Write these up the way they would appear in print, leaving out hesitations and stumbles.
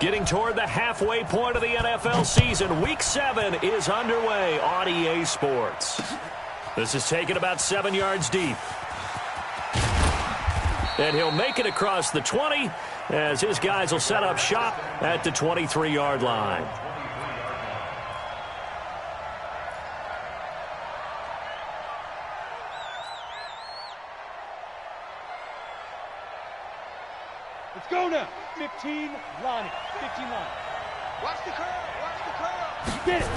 Getting toward the halfway point of the NFL season. Week 7 is underway on EA Sports. This is taken about 7 yards deep. And he'll make it across the 20 as his guys will set up shop at the 23-yard line. Let's go now. 15 line. 15 line. Watch the curve. Watch the curve. Get it.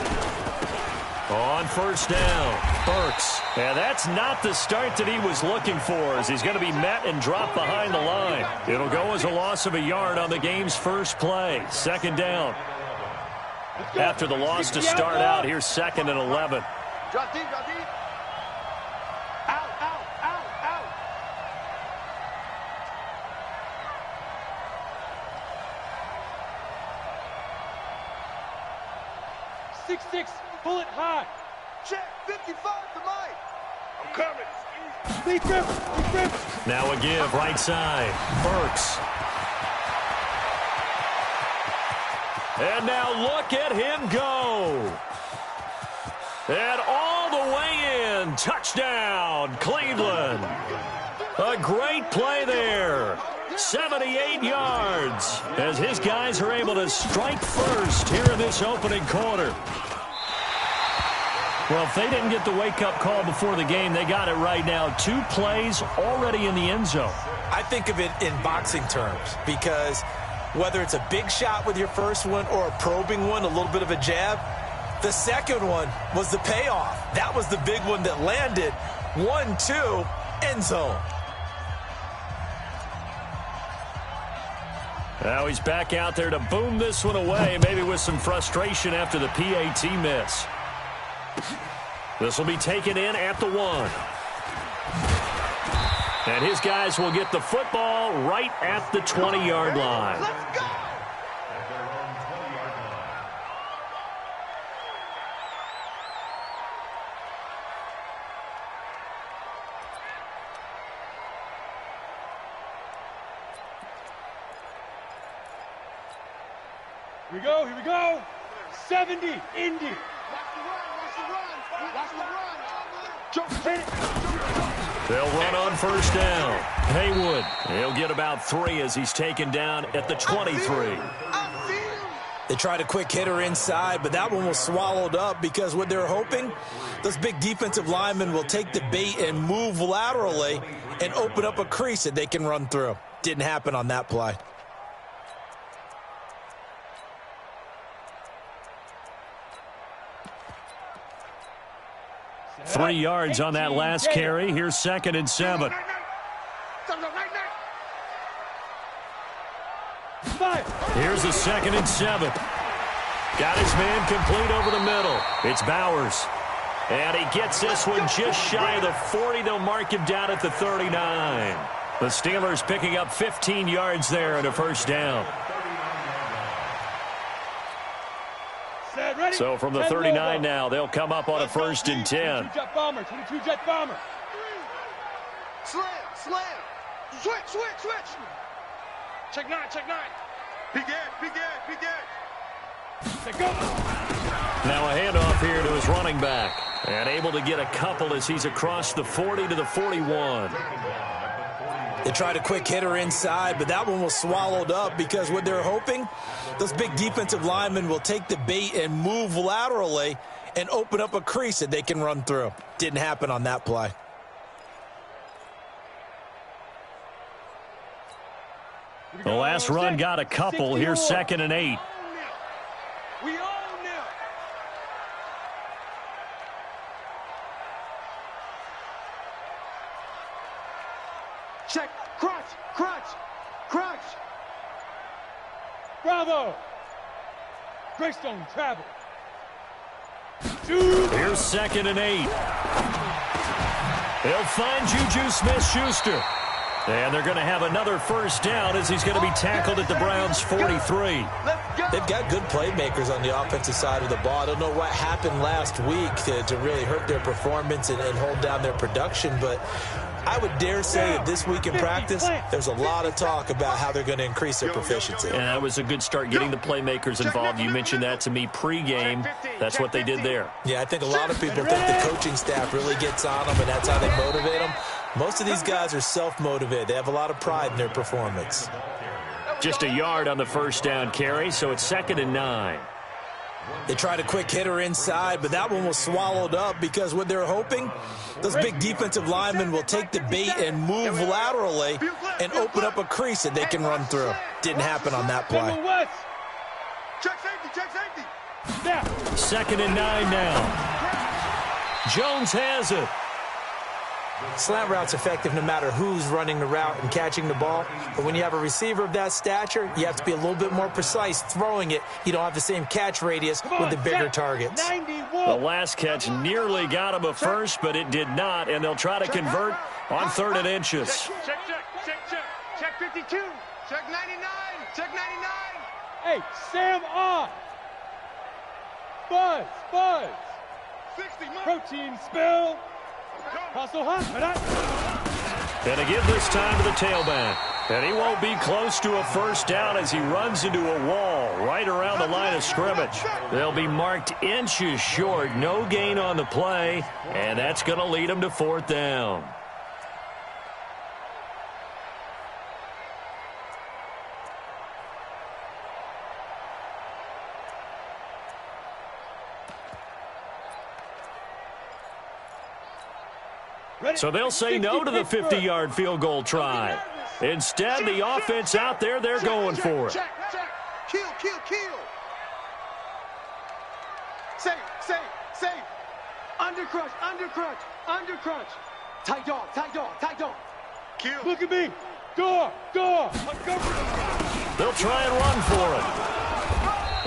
On first down, Burks. And that's not the start that he was looking for as he's going to be met and dropped behind the line. It'll go as a loss of a yard on the game's first play. Second down. After the loss to start out, here's 2nd and 11. Drop deep, drop deep. Out, out, out, out. 6-6, pull it high. Check, 55 to Mike. I'm coming. Lead grip. Now a give, right side. Burks. And now look at him go. And all the way in. Touchdown, Cleveland. A great play there. 78 yards as his guys are able to strike first here in this opening quarter. Well, if they didn't get the wake-up call before the game, they got it right now. 2 plays already in the end zone. I think of it in boxing terms because whether it's a big shot with your first one or a probing one, a little bit of a jab, the second one was the payoff. That was the big one that landed. 1-2, end zone. Now he's back out there to boom this one away, maybe with some frustration after the PAT miss. This will be taken in at the 1. And his guys will get the football right at the 20-yard line. Let's go. Here we go. 70, Indy. Watch the run. Watch the run. Jump, hit it. They'll run on first down. Haywood, he'll get about 3 as he's taken down at the 23. They tried a quick hitter inside, but that one was swallowed up because what they're hoping, those big defensive linemen will take the bait and move laterally and open up a crease that they can run through. Didn't happen on that play. Three yards on that last carry. Here's 2nd and 7. Here's the 2nd and 7. Got his man complete over the middle. It's Bowers. And he gets this one just shy of the 40. They'll mark him down at the 39. The Steelers picking up 15 yards there and a first down. So from the 39 now, they'll come up on a 1st and 10. 22-jet bomber, 22-jet bomber. Slam. Switch. Check 9. Begin. Let go. Now a handoff here to his running back. And able to get a couple as he's across the 40 to the 41. They tried a quick hitter inside, but that one was swallowed up because what they're hoping, those big defensive linemen will take the bait and move laterally and open up a crease that they can run through. Didn't happen on that play. The last run got a couple. Here's 2nd and 8. We own now. Check. Crunch. Bravo. Greystone travel. Here's 2nd and 8. They'll find Juju Smith-Schuster. And they're going to have another first down as he's going to be tackled at the Browns' 43. They've got good playmakers on the offensive side of the ball. I don't know what happened last week to really hurt their performance and hold down their production, but I would dare say that this week in practice, there's a lot of talk about how they're going to increase their proficiency. And that was a good start getting the playmakers involved. You mentioned that to me pregame. That's what they did there. Yeah, I think a lot of people think the coaching staff really gets on them, and that's how they motivate them. Most of these guys are self-motivated. They have a lot of pride in their performance. Just a yard on the first down carry, so it's 2nd and 9. They tried a quick hitter inside, but that one was swallowed up because what they're hoping, those big defensive linemen will take the bait and move laterally and open up a crease that they can run through. Didn't happen on that play. Check safety, check safety. 2nd and 9 now. Jones has it. Slant route's effective no matter who's running the route and catching the ball. But when you have a receiver of that stature, you have to be a little bit more precise throwing it. You don't have the same catch radius with the bigger targets. The last catch nearly got him a first, but it did not, and they'll try to convert on 3rd and inches. Check 52. Check 99. Check 99. Hey, Sam on. Buzz. 60. Protein spill. And a give this time to the tailback. And he won't be close to a first down as he runs into a wall right around the line of scrimmage. They'll be marked inches short. No gain on the play, and that's going to lead them to 4th down. So they'll say no to the 50-yard field goal try. Instead, the offense out there, they're going for it. Kill. Safe. Undercrunch. Tight dog. Kill. Look at me. Door. They'll try and run for it.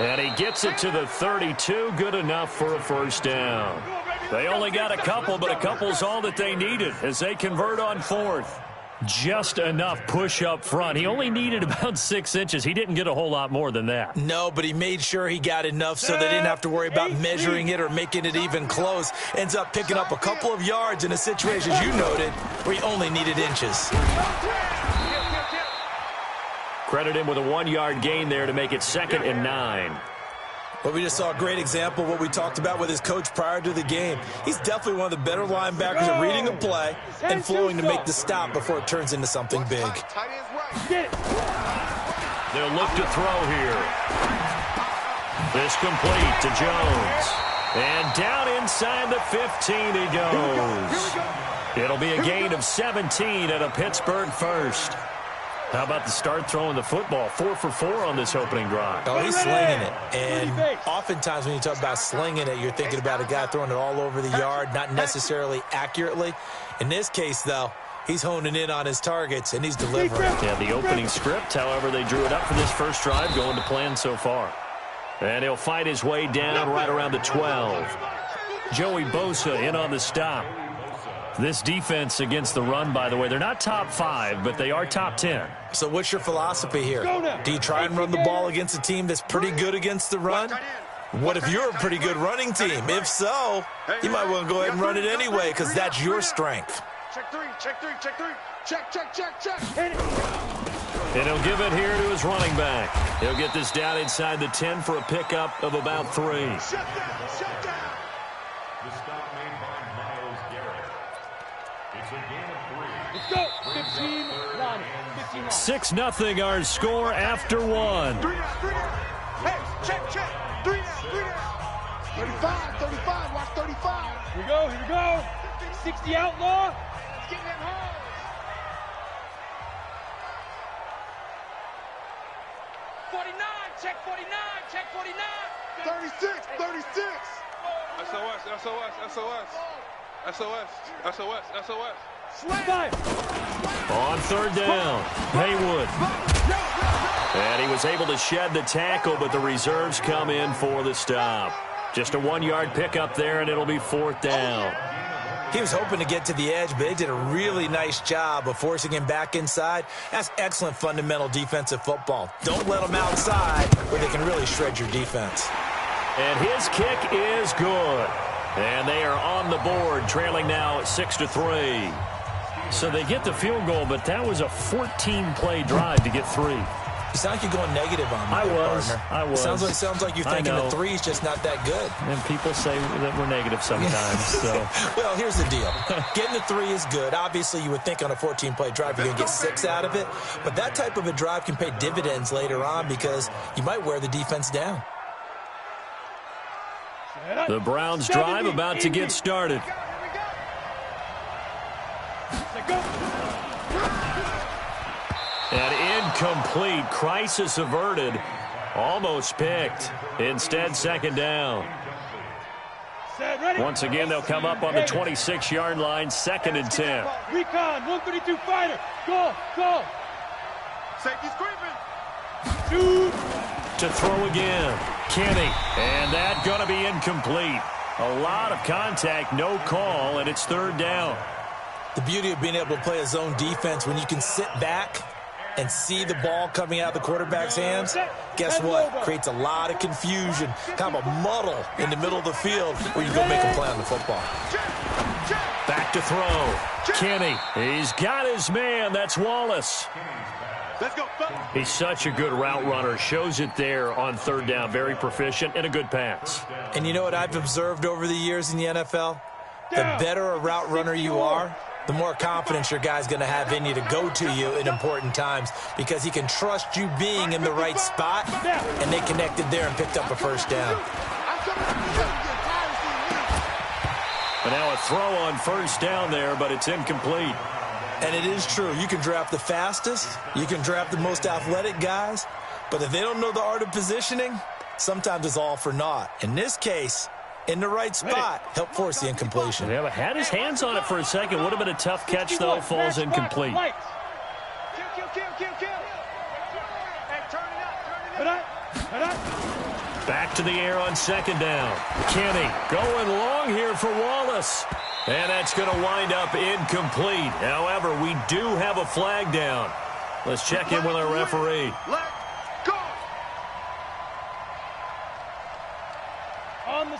And he gets it to the 32. Good enough for a first down. They only got a couple, but a couple's all that they needed as they convert on 4th. Just enough push up front. He only needed about 6 inches. He didn't get a whole lot more than that. No, but he made sure he got enough so they didn't have to worry about measuring it or making it even close. Ends up picking up a couple of yards in a situation, as you noted, where he only needed inches. Credit him with a 1-yard gain there to make it 2nd and 9. But we just saw a great example of what we talked about with his coach prior to the game. He's definitely one of the better linebackers at reading a play and flowing to make the stop before it turns into something big. They'll look to throw here. This complete to Jones. And down inside the 15 he goes. It'll be a gain of 17 and a Pittsburgh first. How about the start throwing the football? 4 for 4 on this opening drive. Oh, he's slinging it. And oftentimes when you talk about slinging it, you're thinking about a guy throwing it all over the yard, not necessarily accurately. In this case, though, he's honing in on his targets, and he's delivering. Yeah, the opening script, however, they drew it up for this first drive, going to plan so far. And he'll fight his way down right around the 12. Joey Bosa in on the stop. This defense against the run, by the way, they're not top 5, but they are top 10. So what's your philosophy here? Do you try and run the ball against a team that's pretty good against the run? What if you're a pretty good running team? If so, you might want to go ahead and run it anyway because that's your strength. Check 3. Check. And he'll give it here to his running back. He'll get this down inside the 10 for a pickup of about 3. Shut down. 6-0 our score after 1. Hey, check. 3 down. 35. Watch 35. Here we go. 60 outlaw. Let's get that home. 49. Check 49. 36. SOS. On 3rd down, Haywood. And he was able to shed the tackle, but the reserves come in for the stop. Just a 1-yard pickup there, and it'll be 4th down. He was hoping to get to the edge, but they did a really nice job of forcing him back inside. That's excellent fundamental defensive football. Don't let them outside where they can really shred your defense. And his kick is good. And they are on the board, trailing now 6-3. So they get the field goal, but that was a 14-play drive to get 3. You sound like you're going negative on me, I was. Sounds like you're thinking the 3 is just not that good. And people say that we're negative sometimes. So. Well, here's the deal. Getting the 3 is good. Obviously, you would think on a 14-play drive you're going to get 6 out of it. But that type of a drive can pay dividends later on because you might wear the defense down. The Browns drive about to get started. And incomplete. Crisis averted. Almost picked. Instead, second down. Once again, they'll come up on the 26-yard line, 2nd and 10. Recon, 132 fighter. Go. Safety screaming. Shoot. To throw again. Kenny. And that going to be incomplete. A lot of contact, no call, and it's 3rd down. The beauty of being able to play a zone defense when you can sit back and see the ball coming out of the quarterback's hands, guess what? Creates a lot of confusion, kind of a muddle in the middle of the field where you go make a play on the football. Back to throw. Kenny, he's got his man. That's Wallace. Let's go. He's such a good route runner. Shows it there on 3rd down. Very proficient and a good pass. And you know what I've observed over the years in the NFL? The better a route runner you are, the more confidence your guy's going to have in you to go to you in important times because he can trust you being in the right spot, and they connected there and picked up a 1st down. And now a throw on 1st down there, but it's incomplete. And it is true. You can draft the fastest. You can draft the most athletic guys. But if they don't know the art of positioning, sometimes it's all for naught. In this case, in the right spot, help force the incompletion. Yeah, but had his hands on it for a second. Would have been a tough catch, though. Falls incomplete. Back to the air on 2nd down. Kenny going long here for Wallace. And that's going to wind up incomplete. However, we do have a flag down. Let's check in with our referee.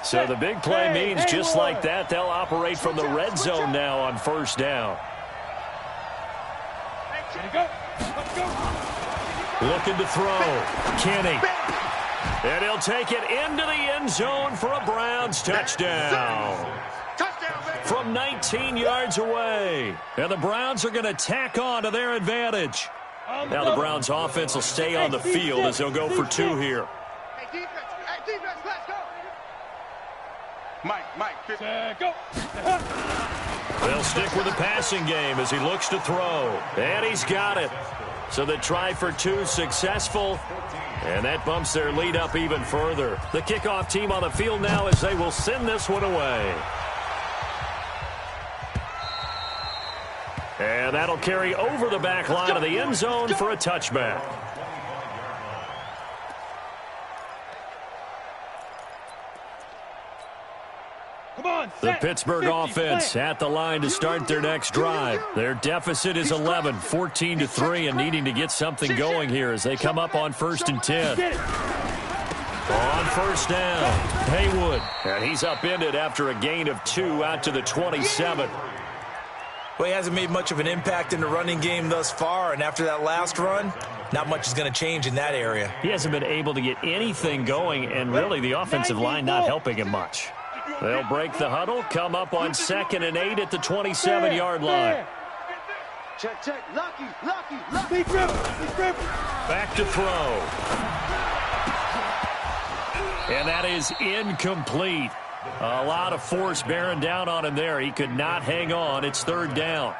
So the big play means just like that, they'll operate from the red zone now on 1st down. Looking to throw. Kenny. And he'll take it into the end zone for a Browns touchdown. From 19 yards away. And the Browns are going to tack on to their advantage. Now the Browns offense will stay on the field as they'll go for 2 here. Hey, defense, let's go. Mike, go. They'll stick with the passing game as he looks to throw. And he's got it. So the try for 2 successful. And that bumps their lead up even further. The kickoff team on the field now as they will send this one away. And that'll carry over the back line of the end zone for a touchback. The Pittsburgh offense at the line to start their next drive. Their deficit is 11, 14-3, and needing to get something going here as they come up on 1st and 10. On 1st down, Haywood. And he's upended after a gain of 2 out to the 27. Well, he hasn't made much of an impact in the running game thus far, and after that last run, not much is going to change in that area. He hasn't been able to get anything going, and really the offensive line not helping him much. They'll break the huddle, come up on 2nd and 8 at the 27-yard line. Check. Lucky. Back to throw. And that is incomplete. A lot of force bearing down on him there. He could not hang on. It's 3rd down.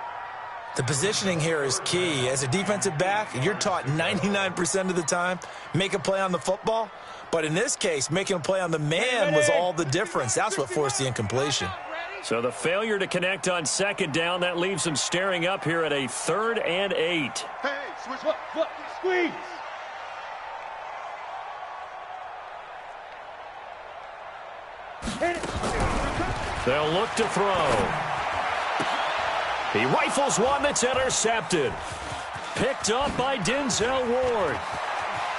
The positioning here is key. As a defensive back, you're taught 99% of the time, make a play on the football. But in this case, making a play on the man was all the difference. That's what forced the incompletion. So the failure to connect on 2nd down, that leaves him staring up here at a 3rd and 8. Hey, switch, squeeze. They'll look to throw. He rifles one that's intercepted. Picked up by Denzel Ward.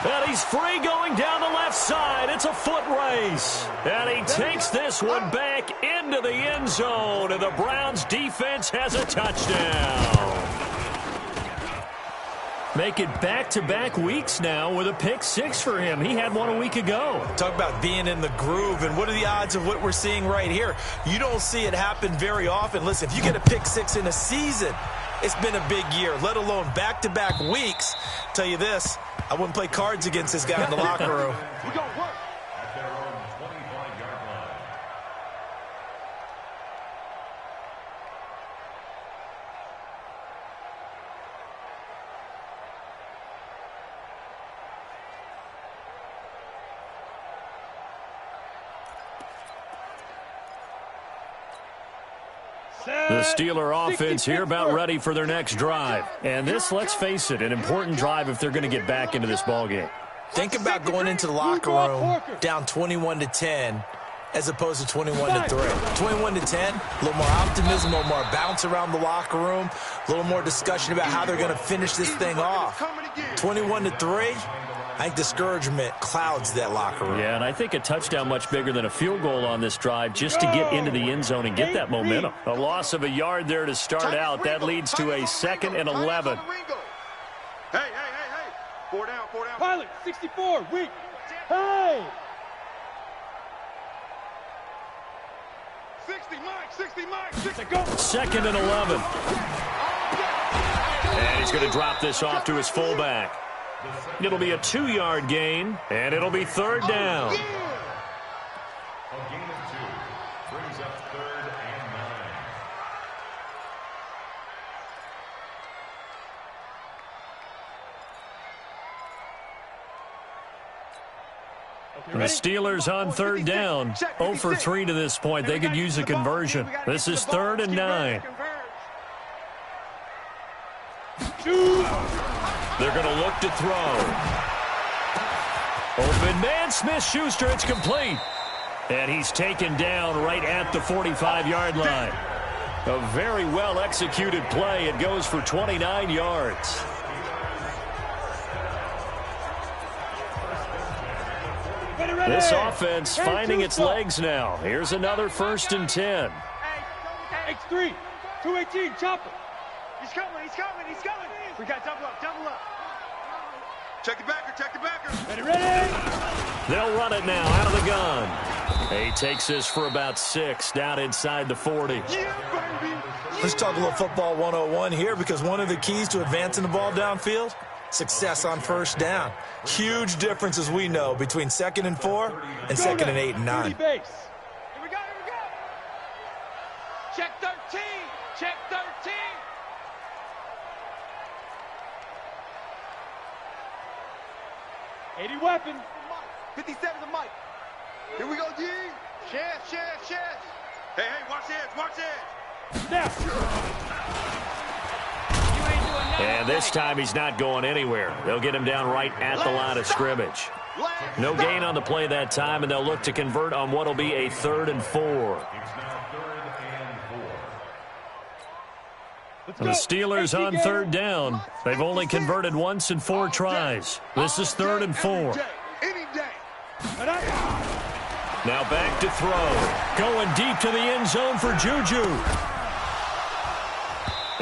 And he's free going down the left side. It's a foot race. And he takes this one back into the end zone. And the Browns defense has a touchdown. Make it back-to-back weeks now with a pick six for him. He had one a week ago. Talk about being in the groove, and what are the odds of what we're seeing right here? You don't see it happen very often. Listen, if you get a pick six in a season, it's been a big year, let alone back-to-back weeks. Tell you this, I wouldn't play cards against this guy in the locker room. We gonna work. The Steeler offense here about ready for their next drive. And this, let's face it, an important drive if they're going to get back into this ballgame. Think about going into the locker room down 21-10 as opposed to 21-3. 21-10, a little more optimism, a little more bounce around the locker room, a little more discussion about how they're going to finish this thing off. 21-3, I think discouragement clouds that locker room. Yeah, and I think a touchdown much bigger than a field goal on this drive just to get into the end zone and get that momentum. A loss of a yard there to start out. That leads to a 2nd and 11. Hey. 4 down. Pilot, 64, weak. Hey! 60, Mike. Go. 2nd and 11. And he's going to drop this off to his fullback. It'll be a 2-yard gain, and it'll be 3rd down. A gain of 2 brings up 3rd and 9. The Steelers on 3rd down. 0 for 3 to this point. They could use a conversion. This is 3rd and 9. They're going to look to throw. Open man, Smith-Schuster. It's complete. And he's taken down right at the 45-yard line. A very well-executed play. It goes for 29 yards. This offense finding its legs now. Here's another 1st and 10. X3, 218, chopper. He's coming. We got double up. Check the backer. Ready? They'll run it now out of the gun. He takes this for about 6 down inside the 40. Yeah, baby. Let's talk a little football 101 here, because one of the keys to advancing the ball downfield, success on 1st down. Huge difference, as we know, between 2nd and 4 and 2nd and 8 and 9. Here we go. Check 13. 80 weapon. 57 to Mike. Here we go, D. Chance. Hey, watch this. Now. And this time he's not going anywhere. They'll get him down right at the line of scrimmage. No gain on the play that time, and they'll look to convert on what will be a 3rd and 4. The Steelers on 3rd down. They've only converted once in 4 tries. This is 3rd and 4. Now back to throw. Going deep to the end zone for Juju.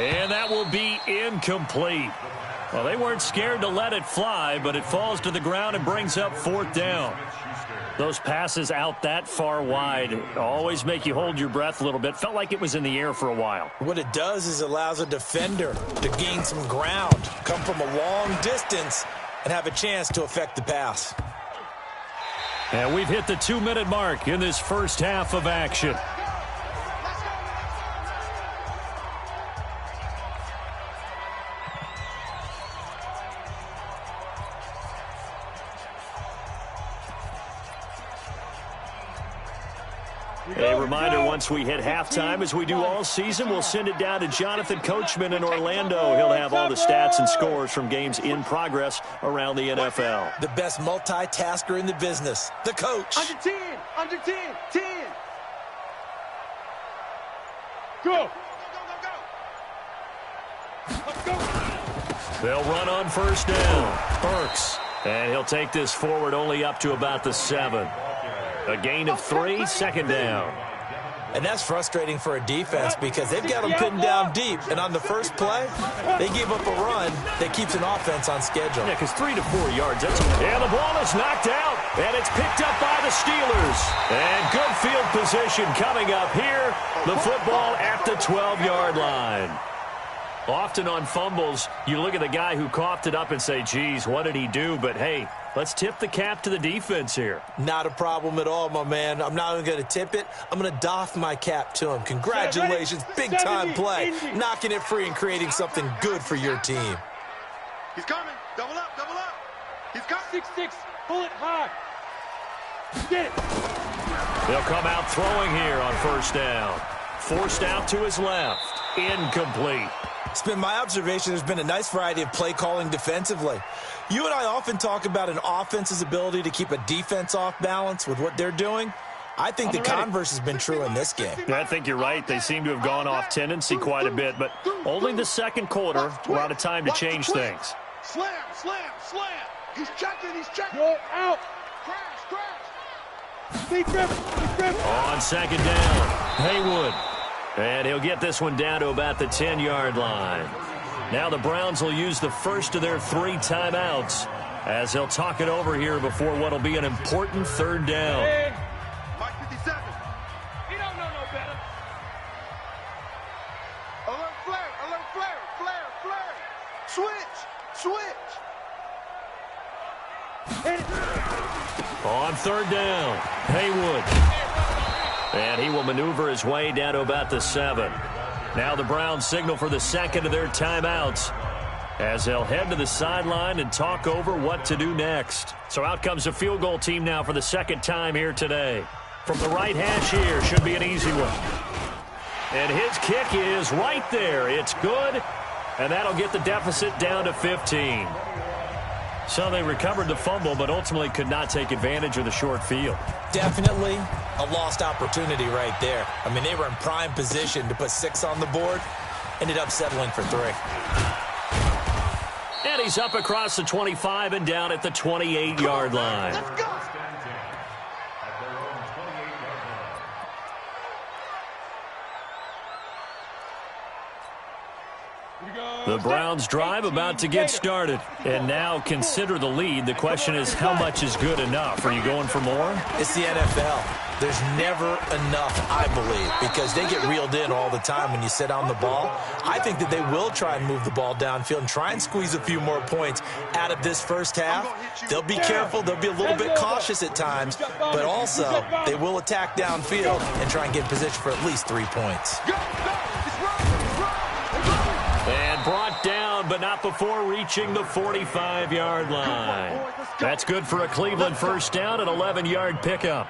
And that will be incomplete. Well, they weren't scared to let it fly, but it falls to the ground and brings up 4th down. Those passes out that far wide always make you hold your breath a little bit. Felt like it was in the air for a while. What it does is it allows a defender to gain some ground, come from a long distance, and have a chance to affect the pass. And we've hit the 2-minute mark in this first half of action. A reminder, once we hit halftime, as we do all season, we'll send it down to Jonathan Coachman in Orlando. He'll have all the stats and scores from games in progress around the NFL. The best multitasker in the business, the coach. Under 10. Go. Let's go. They'll run on 1st down. Burks And he'll take this forward only up to about the 7. A gain of 3, second down. And that's frustrating for a defense because they've got them pinned down deep. And on the first play, they gave up a run that keeps an offense on schedule. Yeah, because 3 to 4 yards. And the ball is knocked out. And it's picked up by the Steelers. And good field position coming up here. The football at the 12-yard line. Often on fumbles, you look at the guy who coughed it up and say, geez, what did he do? But, hey, let's tip the cap to the defense here. Not a problem at all, my man. I'm not even going to tip it. I'm going to doff my cap to him. Congratulations. Big-time play. Knocking it free and creating something good for your team. He's coming. Double up, double up. He's coming. 6-6. Pull it hard. Get it. They'll come out throwing here on first down. Forced out to his left. Incomplete. It's been my observation there's been a nice variety of play calling defensively. You and I often talk about an offense's ability to keep a defense off balance with what they're doing. I think the converse has been true in this game. I think you're right. They seem to have gone off tendency quite a bit, but only the second quarter, a lot of time to change things. Slam, slam, slam. He's checking, he's checking. Go out. Crash, crash. Deep grip, deep grip. On second down, Haywood. And he'll get this one down to about the 10-yard line. Now the Browns will use the first of their 3 timeouts as they'll talk it over here before what will be an important third down. Hey. Mike 57. He don't know no better. Alert flare, alert flare, flare, flare. Switch, switch. Hit it. On third down, Haywood. And he will maneuver his way down to about the 7. Now the Browns signal for the second of their timeouts as they'll head to the sideline and talk over what to do next. So out comes the field goal team now for the second time here today. From the right hash here, should be an easy one. And his kick is right there. It's good, and that'll get the deficit down to 15. So they recovered the fumble, but ultimately could not take advantage of the short field. Definitely a lost opportunity right there. I mean, they were in prime position to put 6 on the board. Ended up settling for 3. And he's up across the 25 and down at the 28-yard line. Let's go. The Browns drive about to get started. And now consider the lead. The question is, how much is good enough? Are you going for more? It's the NFL. There's never enough, I believe, because they get reeled in all the time when you sit on the ball. I think that they will try and move the ball downfield and try and squeeze a few more points out of this first half. They'll be careful. They'll be a little bit cautious at times, but also they will attack downfield and try and get in position for at least 3 points. And brought down, but not before reaching the 45-yard line. That's good for a Cleveland first down, an 11-yard pickup.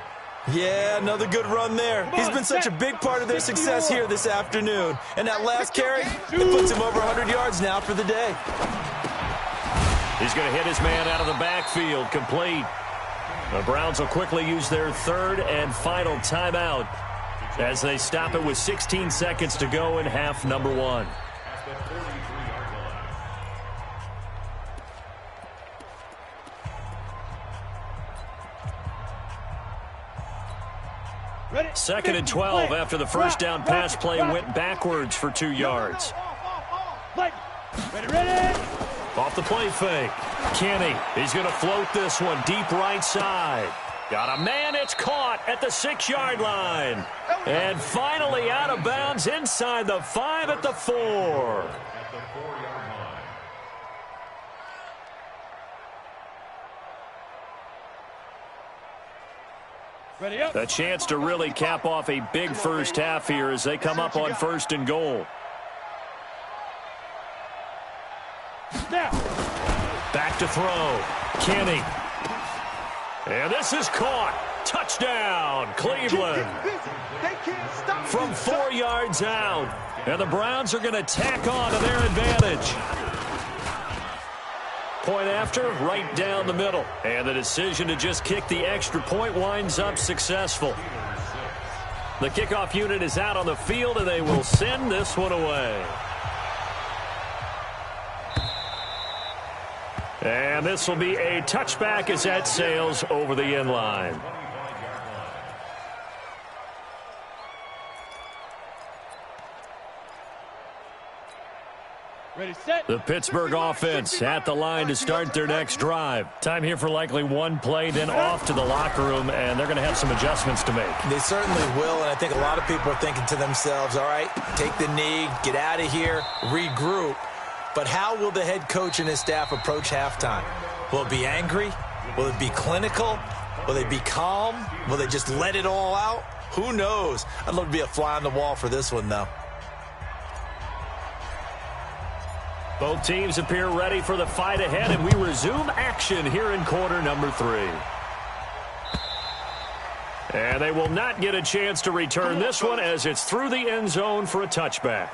Yeah, another good run there. He's been such a big part of their success here this afternoon. And that last carry, it puts him over 100 yards now for the day. He's going to hit his man out of the backfield, complete. The Browns will quickly use their third and final timeout as they stop it with 16 seconds to go in half number 1. Second and 12 after the first down pass play went backwards for 2 yards. Ready. Off the play fake. Kenny, he's going to float this one deep right side. Got a man, it's caught at the 6-yard line. And finally out of bounds inside the 5 at the 4. Ready up. A chance to really cap off a big first half here as they come up on first and goal. Now. Back to throw. Kenny. And this is caught. Touchdown, Cleveland. From 4 yards out. And the Browns are going to tack on to their advantage. Point after, right down the middle. And the decision to just kick the extra point winds up successful. The kickoff unit is out on the field, and they will send this one away. And this will be a touchback as that sails over the end line. Ready, set. The Pittsburgh offense at the line to start their next drive. Time here for likely one play, then off to the locker room, and they're going to have some adjustments to make. They certainly will, and I think a lot of people are thinking to themselves, all right, take the knee, get out of here, regroup. But how will the head coach and his staff approach halftime? Will it be angry? Will it be clinical? Will they be calm? Will they just let it all out? Who knows? I'd love to be a fly on the wall for this one, though. Both teams appear ready for the fight ahead, and we resume action here in quarter number 3. And they will not get a chance to return this one as it's through the end zone for a touchback.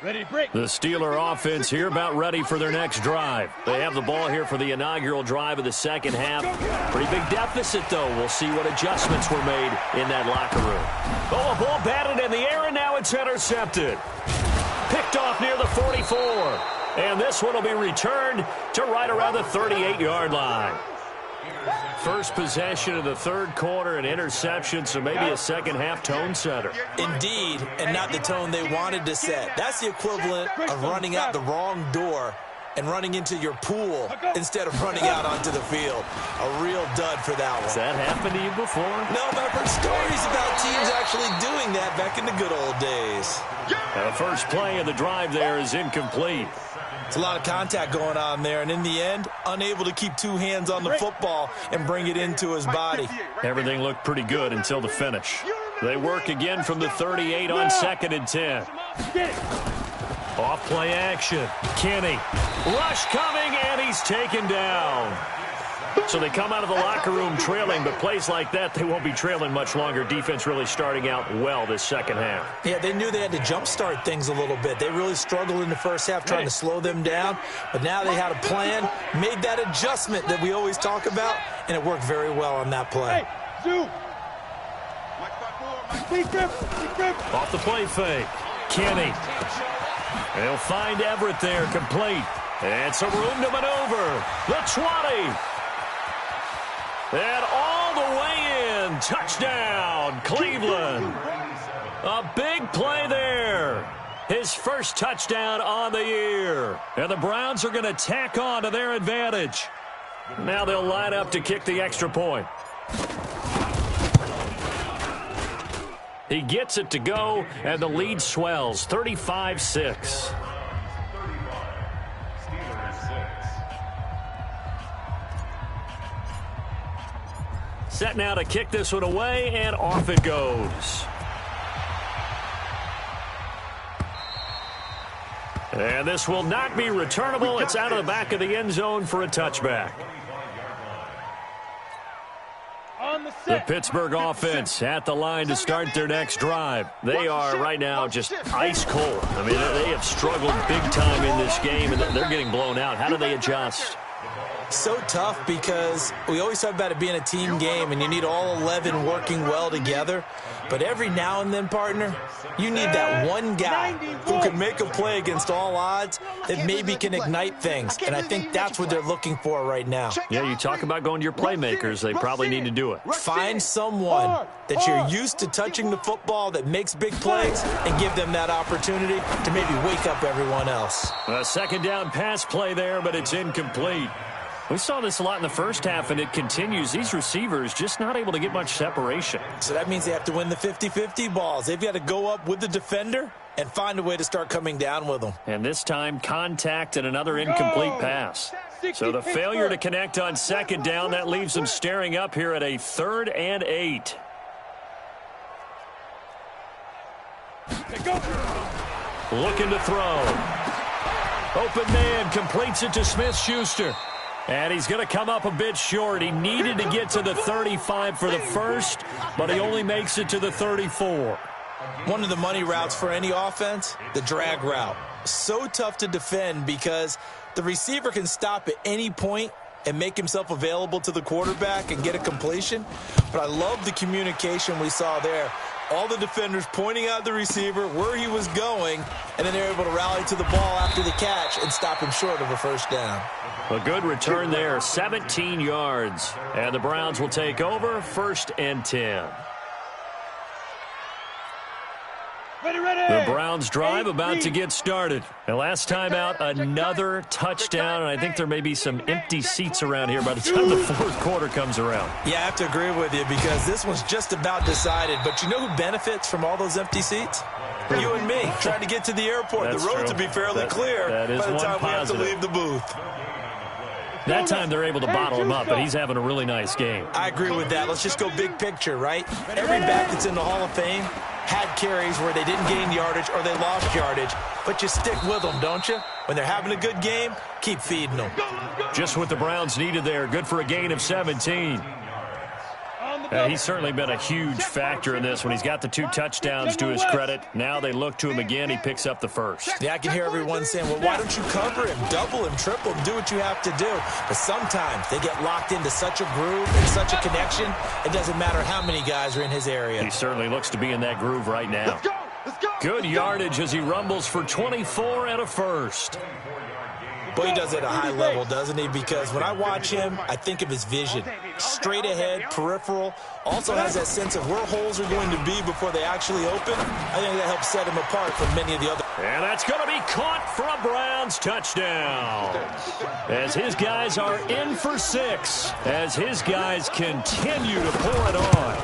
Ready to break. The Steeler offense here about ready for their next drive. They have the ball here for the inaugural drive of the second half. Pretty big deficit, though. We'll see what adjustments were made in that locker room. Oh, a ball batted in the air, and now it's intercepted. Picked off near the 44. And this one will be returned to right around the 38-yard line. First possession of the third quarter, an interception, so maybe a second-half tone setter. Indeed, and not the tone they wanted to set. That's the equivalent of running out the wrong door and running into your pool instead of running out onto the field. A real dud for that one. Has that happened to you before? No, but I've heard stories about teams actually doing that back in the good old days. The first play of the drive there is incomplete. It's a lot of contact going on there, and in the end, unable to keep two hands on the football and bring it into his body. Everything looked pretty good until the finish. They work again from the 38 on 2nd and 10. Off play action. Kenny. Rush coming, and he's taken down. So they come out of the locker room trailing, but plays like that, they won't be trailing much longer. Defense really starting out well this second half. Yeah, they knew they had to jumpstart things a little bit. They really struggled in the first half trying to slow them down, but now they had a plan, made that adjustment that we always talk about, and it worked very well on that play. Off the play fake. Kenny. They'll find Everett there, complete. And some room to maneuver. The 20. And all the way in. Touchdown, Cleveland. A big play there. His first touchdown on the year. And the Browns are going to tack on to their advantage. Now they'll line up to kick the extra point. He gets it to go, and the lead swells, 35-6. Set now to kick this one away, and off it goes. And this will not be returnable. It's out of the back of the end zone for a touchback. The Pittsburgh offense at the line to start their next drive. They are right now just ice cold. I mean, they have struggled big time in this game, and they're getting blown out. How do they adjust? So tough because we always talk about it being a team game and you need all 11 working well together. But every now and then, partner, you need that one guy who can make a play against all odds that maybe can ignite things. And I think that's what they're looking for right now. Yeah, you talk about going to your playmakers. They probably need to do it. Find someone that you're used to touching the football that makes big plays and give them that opportunity to maybe wake up everyone else. A second down pass play there, but it's incomplete. We saw this a lot in the first half, and it continues. These receivers just not able to get much separation. So that means they have to win the 50-50 balls. They've got to go up with the defender and find a way to start coming down with them. And this time, contact and another incomplete pass. So the failure to connect on second down, that leaves them staring up here at a 3rd and 8. Looking to throw. Open man completes it to Smith-Schuster. And he's going to come up a bit short. He needed to get to the 35 for the first, but he only makes it to the 34. One of the money routes for any offense, the drag route. So tough to defend because the receiver can stop at any point and make himself available to the quarterback and get a completion. But I love the communication we saw there All the defenders pointing out the receiver where he was going, and then they're able to rally to the ball after the catch and stop him short of a first down. A good return there, 17 yards. And the Browns will take over, 1st and 10. The Browns drive about to get started. And last time out, another touchdown. And I think there may be some empty seats around here by the time the 4th quarter comes around. Yeah, I have to agree with you because this one's just about decided. But you know who benefits from all those empty seats? You and me, trying to get to the airport. That's the road true. to be fairly clear that is by the time we have to positive. leave the booth. That time they're able to bottle him up, but he's having a really nice game. I agree with that. Let's just go big picture, right? Every back that's in the Hall of Fame had carries where they didn't gain yardage or they lost yardage, but you stick with them, don't you? When they're having a good game, keep feeding them. Just what the Browns needed there. Good for a gain of 17. He's certainly been a huge factor in this when he's got the 2 touchdowns to his credit. Now they look to him again. He picks up the 1st. Yeah, I can hear everyone saying, well, why don't you cover him, double him, triple him, do what you have to do. But sometimes they get locked into such a groove and such a connection, it doesn't matter how many guys are in his area. He certainly looks to be in that groove right now. Good yardage as he rumbles for 24 and a 1st. But he does it at a high level, doesn't he? Because when I watch him, I think of his vision. Straight ahead, peripheral. Also has that sense of where holes are going to be before they actually open. I think that helps set him apart from many of the other. And that's going to be caught for a Browns touchdown. As his guys are in for 6. As his guys continue to pour it on.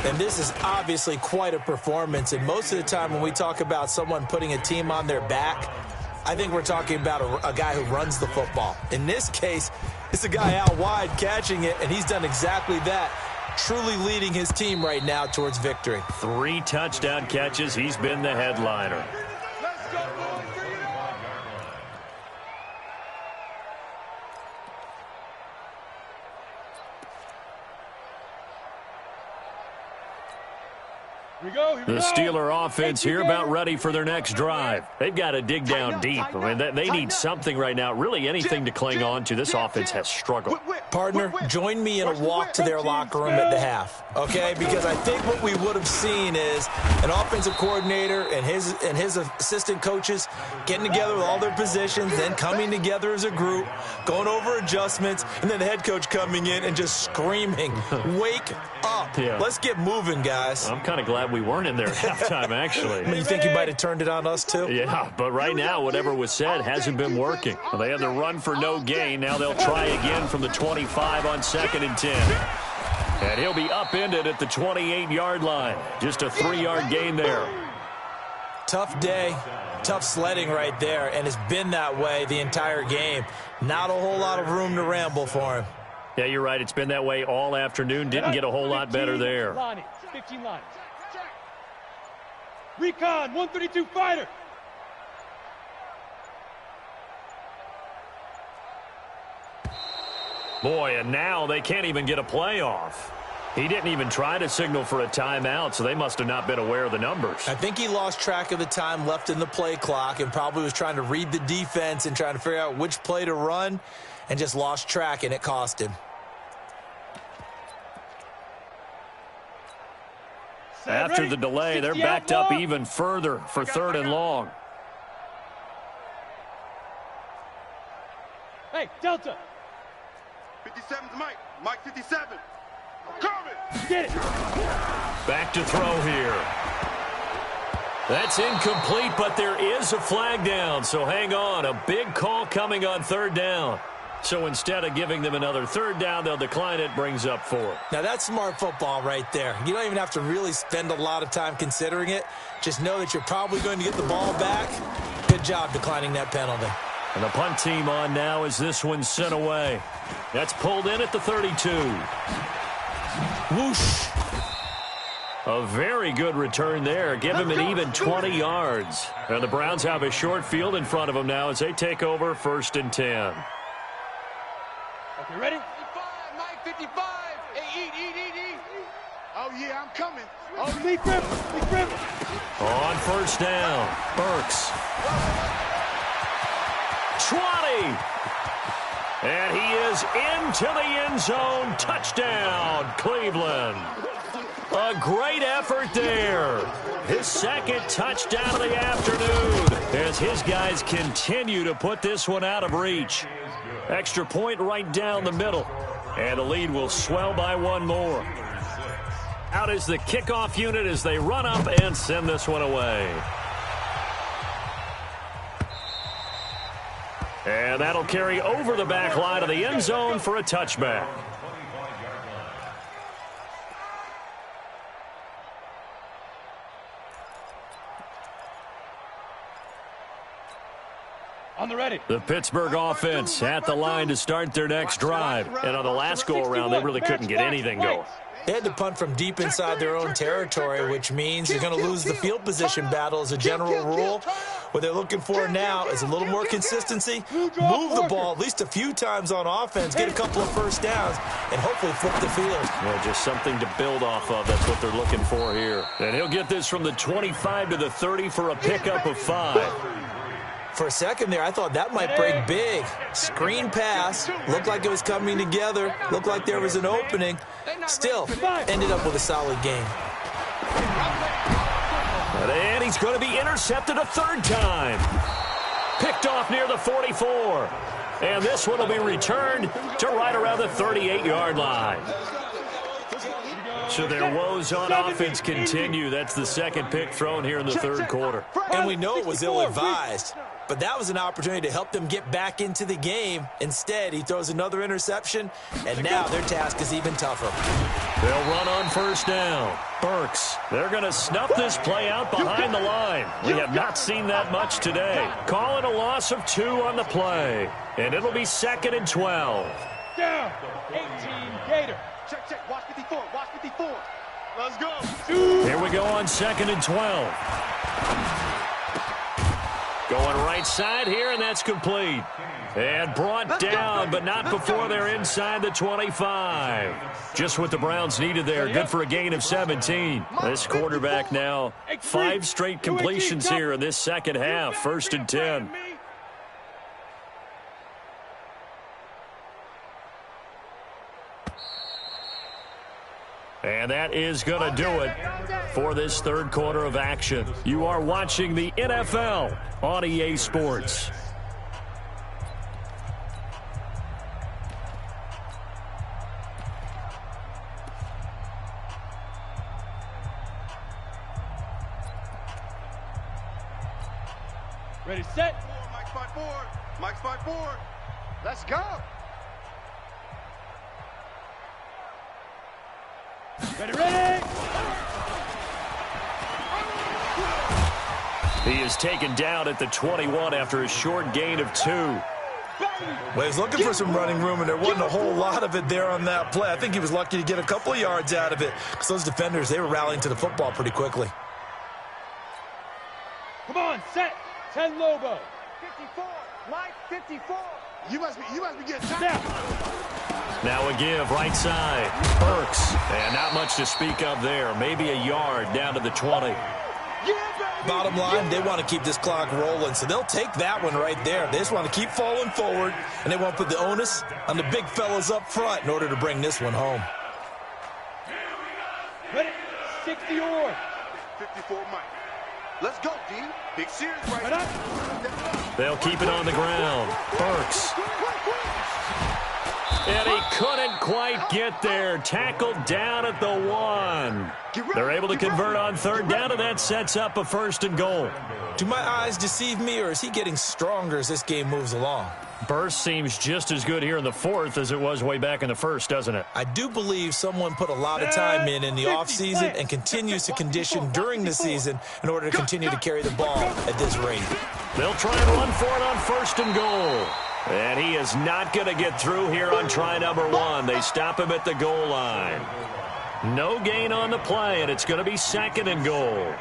And this is obviously quite a performance. And most of the time when we talk about someone putting a team on their back, I think we're talking about a guy who runs the football. In this case, it's a guy out wide catching it, and he's done exactly that, truly leading his team right now towards victory. 3 touchdown catches. He's been the headliner. The Steeler offense here about ready for their next drive. They've got to dig down deep. I mean, they need something right now, really anything to cling on to. This offense has struggled. Partner, join me in a walk to their locker room at the half, okay? Because I think what we would have seen is an offensive coordinator and his assistant coaches getting together with all their positions, then coming together as a group, going over adjustments, and then the head coach coming in and just screaming, wake up. Yeah. Let's get moving, guys. I'm kind of glad we weren't in there at halftime, actually. I mean, you think you might have turned it on us, too? Yeah, but right now, whatever was said hasn't been working. Well, they had the run for no gain. Now they'll try again from the 25 on 2nd and 10. And he'll be upended at the 28-yard line. Just a 3-yard gain there. Tough day, tough sledding right there, and it's been that way the entire game. Not a whole lot of room to ramble for him. Yeah, you're right. It's been that way all afternoon. Didn't get a whole lot better there. 15 lines. Recon, 132 fighter. Boy, and now they can't even get a play off. He didn't even try to signal for a timeout, so they must have not been aware of the numbers. I think he lost track of the time left in the play clock and probably was trying to read the defense and trying to figure out which play to run and just lost track, and it cost him. After the delay, they're backed up even further for 3rd and long. Hey, Delta. 57's Mike. Mike 57. Coming. Get it. Back to throw here. That's incomplete, but there is a flag down, so hang on. A big call coming on 3rd down. So instead of giving them another 3rd down, they'll decline it, brings up 4. Now, that's smart football right there. You don't even have to really spend a lot of time considering it. Just know that you're probably going to get the ball back. Good job declining that penalty. And the punt team on now as this one's sent away. That's pulled in at the 32. Whoosh. A very good return there. Give him an even 20 yards. And the Browns have a short field in front of them now as they take over 1st and 10. Okay, ready? 55, Mike 55. Hey, eat. Oh, yeah, I'm coming. Oh, Lee Griffin. On 1st down, Burks. 20. And he is into the end zone. Touchdown, Cleveland. A great effort there. His second touchdown of the afternoon as his guys continue to put this one out of reach. Extra point right down the middle. And the lead will swell by one more. Out is the kickoff unit as they run up and send this one away. And that'll carry over the back line of the end zone for a touchback. On the ready. The Pittsburgh offense at the line to start their next drive. And on the last go-around, they really couldn't get anything going. They had to punt from deep inside their own territory, which means you're going to lose the field position battle as a general rule. What they're looking for now is a little more consistency, move the ball at least a few times on offense, get a couple of first downs, and hopefully flip the field. Yeah, just something to build off of. That's what they're looking for here. And he'll get this from the 25 to the 30 for a pickup of 5. For a second there, I thought that might break big. Screen pass, looked like it was coming together, looked like there was an opening. Still, ended up with a solid game. And he's going to be intercepted a third time. Picked off near the 44. And this one will be returned to right around the 38-yard line. So their woes on offense continue. That's the second pick thrown here in the third quarter. And we know it was ill-advised, but that was an opportunity to help them get back into the game. Instead, he throws another interception, and now their task is even tougher. They'll run on first down. Burks, they're going to snuff this play out behind the line. We have not seen that much today. Call it a loss of 2 on the play, and it'll be 2nd and 12. Down. 18 Gator. Check, check. Watch 54. Watch 54. Let's go. Here we go on 2nd and 12. Going right side here, and that's complete. And brought down, but not before they're inside the 25. Just what the Browns needed there. Good for a gain of 17. This quarterback now 5 straight completions here in this second half. 1st and 10. And that is going to do it for this third quarter of action. You are watching the NFL on EA Sports. Ready, set. Mike's 5-4. Mike's 5-4. Let's go. Ready, ready. He is taken down at the 21 after a short gain of 2. Well, he's looking for some running room, and there wasn't a whole lot of it there on that play. I think he was lucky to get a couple of yards out of it because those defenders, they were rallying to the football pretty quickly. Come on, set. 10 Lobo. 54. Mike, 54. You must be getting tired. Down. Now a give right side. Burks. And not much to speak of there. Maybe a yard down to the 20. Bottom line, they want to keep this clock rolling, so they'll take that one right there. They just want to keep falling forward, and they want to put the onus on the big fellas up front in order to bring this one home. Ready, 60 or. 54 Mike. Let's go, D. Big series right now. They'll keep it on the ground. Burks. And he couldn't quite get there. Tackled down at the 1. They're able to convert on third down, and that sets up a 1st and goal. Do my eyes deceive me, or is he getting stronger as this game moves along? Burst seems just as good here in the 4th as it was way back in the 1st, doesn't it? I do believe someone put a lot of time in the offseason and continues to condition during the season in order to continue to carry the ball at this rate. They'll try and run for it on 1st and goal. And he is not going to get through here on try number 1. They stop him at the goal line. No gain on the play, and it's going to be 2nd and goal.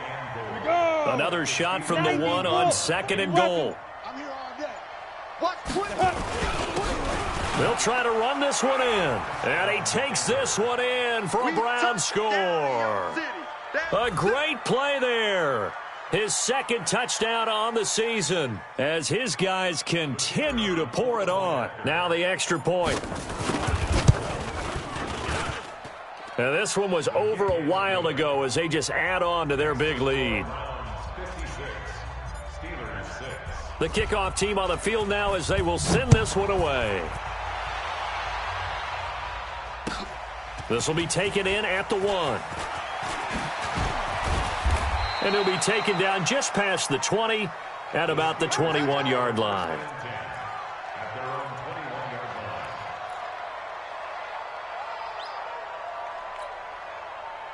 Another shot from the 1 on 2nd and goal. I'm here all day. Watch 20. They'll try to run this one in. And he takes this one in for a Brown score. A great play there. His 2nd touchdown on the season as his guys continue to pour it on. Now the extra point. And this one was over a while ago as they just add on to their big lead. The kickoff team on the field now as they will send this one away. This will be taken in at the 1. And he'll be taken down just past the 20 at about the 21-yard line.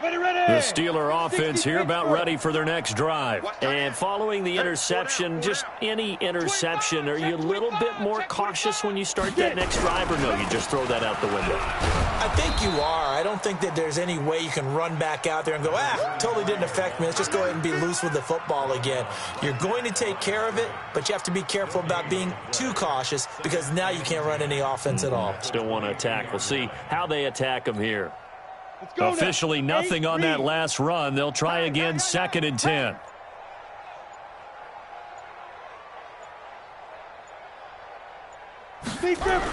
The Steeler offense here about ready for their next drive. And following the interception, just any interception, are you a little bit more cautious when you start that next drive, or no, you just throw that out the window? I think you are. I don't think that there's any way you can run back out there and go, totally didn't affect me. Let's just go ahead and be loose with the football again. You're going to take care of it, but you have to be careful about being too cautious because now you can't run any offense at all. Still want to attack. We'll see how they attack them here. Officially nothing on that last run. They'll try again, 2nd and 10.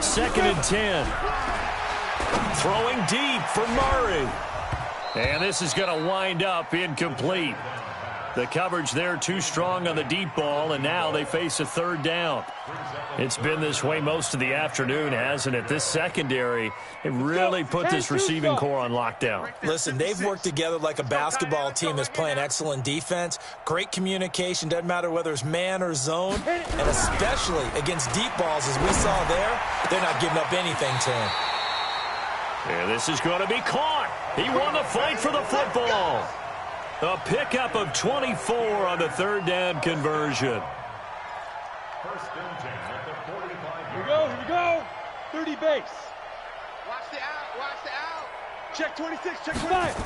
Second and 10. Throwing deep for Murray. And this is going to wind up incomplete. The coverage there too strong on the deep ball, and now they face a 3rd down. It's been this way most of the afternoon, hasn't it? This secondary, it really put this receiving core on lockdown. Listen, they've worked together like a basketball team that's playing excellent defense. Great communication, doesn't matter whether it's man or zone, and especially against deep balls as we saw there, they're not giving up anything to him. And this is going to be caught. He won the fight for the football. A pickup of 24 on the 3rd down conversion. Here we go. 30 base. Watch the out. Check 26, check 25.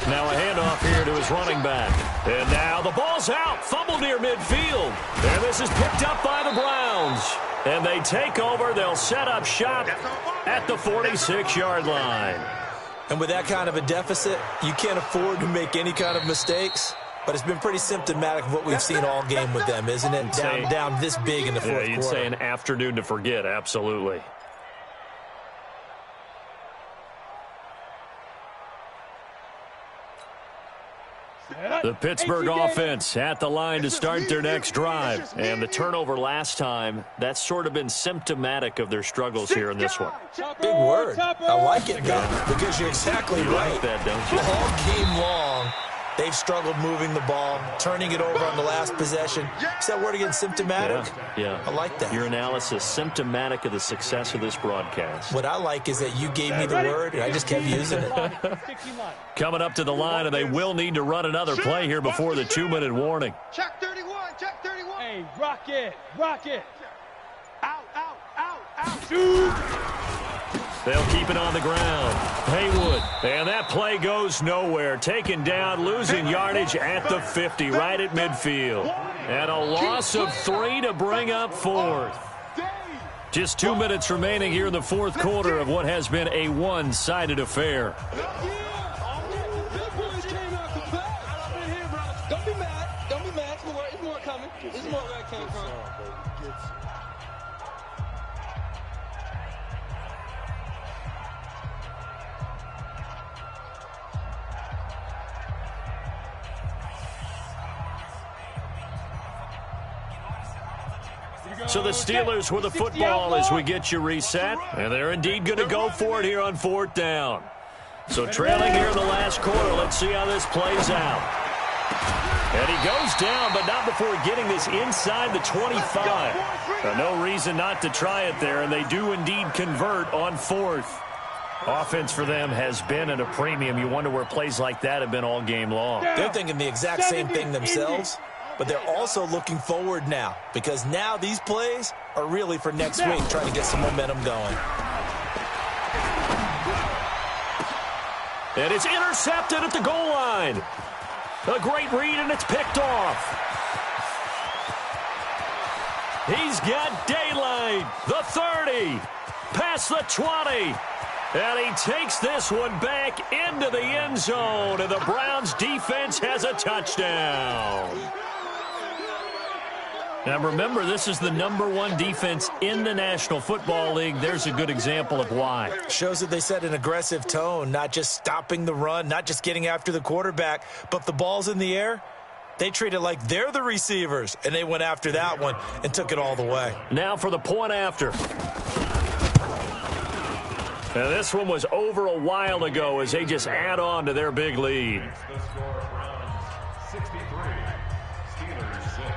Now a handoff here to his running back. And now the ball's out. Fumble near midfield. And this is picked up by the Browns. And they take over. They'll set up shop at the 46-yard line. And with that kind of a deficit, you can't afford to make any kind of mistakes. But it's been pretty symptomatic of what we've seen all game with them, isn't it? Down this big in the fourth quarter. You'd say an afternoon to forget, absolutely. The Pittsburgh offense at the line to start their next drive. And the turnover last time, that's sort of been symptomatic of their struggles here in this one. Big word. I like it, though, because you're exactly right. Like that, don't you? All game long, they've struggled moving the ball, turning it over on the last possession. Is that word again, symptomatic? Yeah. I like that. Your analysis, symptomatic of the success of this broadcast. What I like is that you gave me the word, and I just kept using it. Coming up to the line, and they will need to run another play here before the 2-minute warning. Check 31. Hey, rock it. Out. Shoot. They'll keep it on the ground. Haywood. And that play goes nowhere. Taken down, losing yardage at the 50, right at midfield. And a loss of 3 to bring up 4th. Just 2 minutes remaining here in the fourth quarter of what has been a one-sided affair. Don't be mad. It's more coming. It's more where it came from. So the Steelers with the football as we get you reset. And they're indeed going to go for it here on 4th down. So trailing here in the last quarter. Let's see how this plays out. And he goes down, but not before getting this inside the 25. No reason not to try it there, and they do indeed convert on 4th. Offense for them has been at a premium. You wonder where plays like that have been all game long. They're thinking the exact same thing themselves. But they're also looking forward now because now these plays are really for next week, trying to get some momentum going. And it's intercepted at the goal line. A great read, and it's picked off. He's got daylight. The 30. Past the 20. And he takes this one back into the end zone. And the Browns defense has a touchdown. Now remember, this is the #1 defense in the National Football League. There's a good example of why. Shows that they set an aggressive tone, not just stopping the run, not just getting after the quarterback, but if the ball's in the air, they treat it like they're the receivers, and they went after that one and took it all the way. Now for the point after. And this one was over a while ago as they just add on to their big lead. The score, Browns 63, Steelers 6.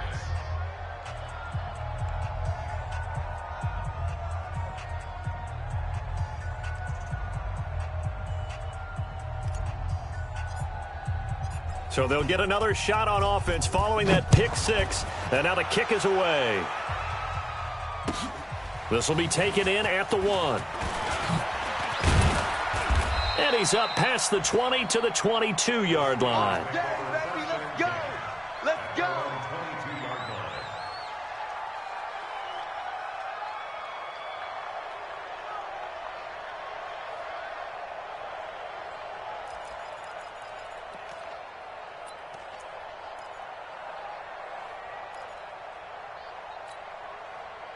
So they'll get another shot on offense following that pick six, and now the kick is away. This will be taken in at the 1. And he's up past the 20 to the 22-yard line. Let's go. Let's go.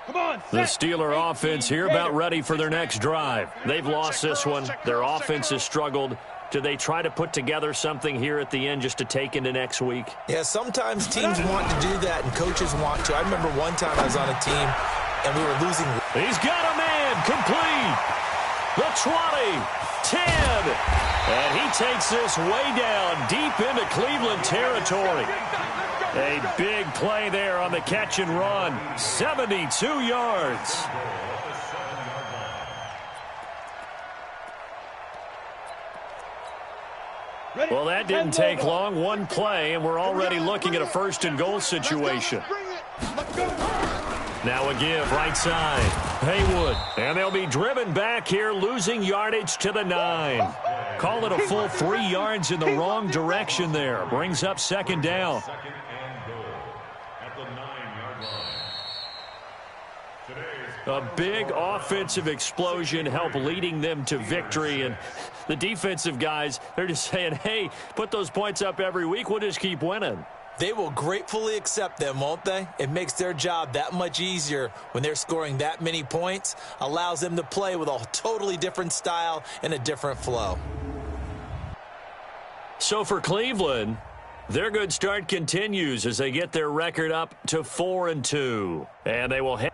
Come on, The Steeler offense here about ready for their next drive. They've lost this one. Their offense has struggled. Do they try to put together something here at the end just to take into next week? Yeah, sometimes teams want to do that and coaches want to. I remember one time I was on a team and we were losing. He's got a man complete. The 20, 10. And he takes this way down deep into Cleveland territory. A big play there on the catch and run. 72 yards. Well, that didn't take long. One play, and we're already looking at a first-and-goal situation. Now a give right side. Haywood. And they'll be driven back here, losing yardage to the 9. Call it a full 3 yards in the wrong direction there. Brings up second down. Second and goal at the 9-yard line. A big offensive explosion helped leading them to victory. And the defensive guys, they're just saying, hey, put those points up every week. We'll just keep winning. They will gratefully accept them, won't they? It makes their job that much easier when they're scoring that many points. Allows them to play with a totally different style and a different flow. So for Cleveland, their good start continues as they get their record up to 4-2. And they will head